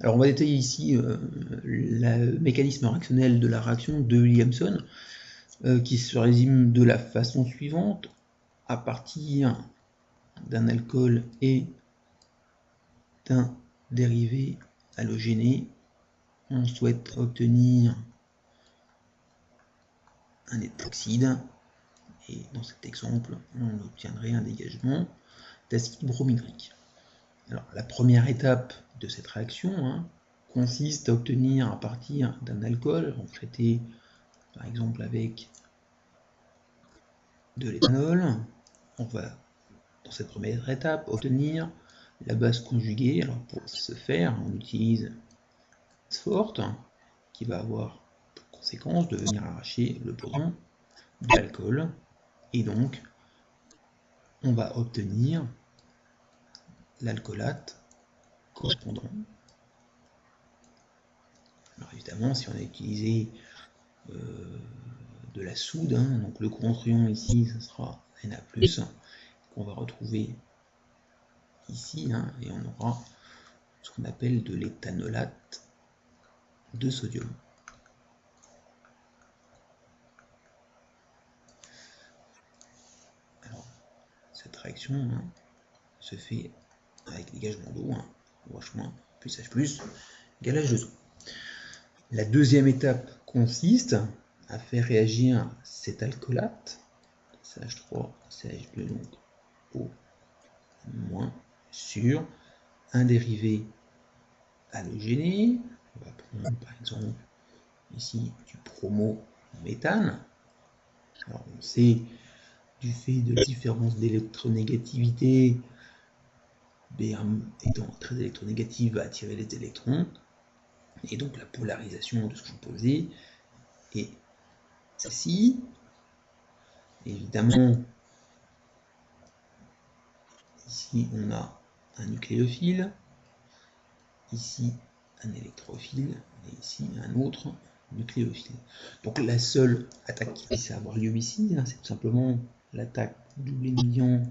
Alors on va détailler ici le mécanisme réactionnel de la réaction de Williamson, qui se résume de la façon suivante. À partir d'un alcool et d'un dérivé halogéné, on souhaite obtenir un hydroxyde, et dans cet exemple, on obtiendrait un dégagement d'acide bromhydrique. Alors, la première étape de cette réaction consiste à obtenir à partir d'un alcool, traité par exemple avec de l'éthanol, on va dans cette première étape obtenir la base conjuguée. Alors pour ce faire, on utilise une base forte qui va avoir pour conséquence de venir arracher le proton de l'alcool, et donc on va obtenir l'alcoolate correspondant. Alors évidemment, si on a utilisé de la soude, donc le contre-ion ici, ce sera Na+, qu'on va retrouver ici, et on aura ce qu'on appelle de l'éthanolate de sodium. Alors, cette réaction se fait avec dégagement d'eau, OH- plus H+, égale H2O. La deuxième étape consiste à faire réagir cet alcoolate, CH3, CH2, donc O-, sur un dérivé halogéné. On va prendre par exemple ici du bromométhane. Alors on sait, du fait de la différence d'électronégativité, Br étant très électronégative, va attirer les électrons, et donc la polarisation de ce composé est celle-ci. Évidemment, ici on a un nucléophile, ici un électrophile, et ici un autre nucléophile. Donc la seule attaque qui puisse avoir lieu ici, c'est tout simplement l'attaque double émillant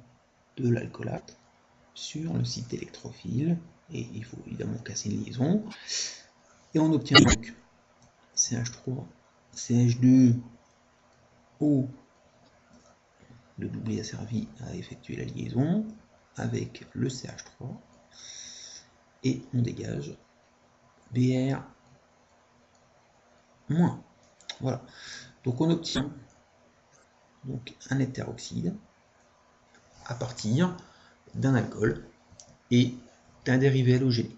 de l'alcoolate sur le site électrophile, et il faut évidemment casser une liaison, et on obtient donc CH3, CH2, O, le doublé a servi à effectuer la liaison avec le CH3, et on dégage Br-. Voilà. Donc on obtient donc un hétéroxyde à partir d'un alcool et d'un dérivé halogéné.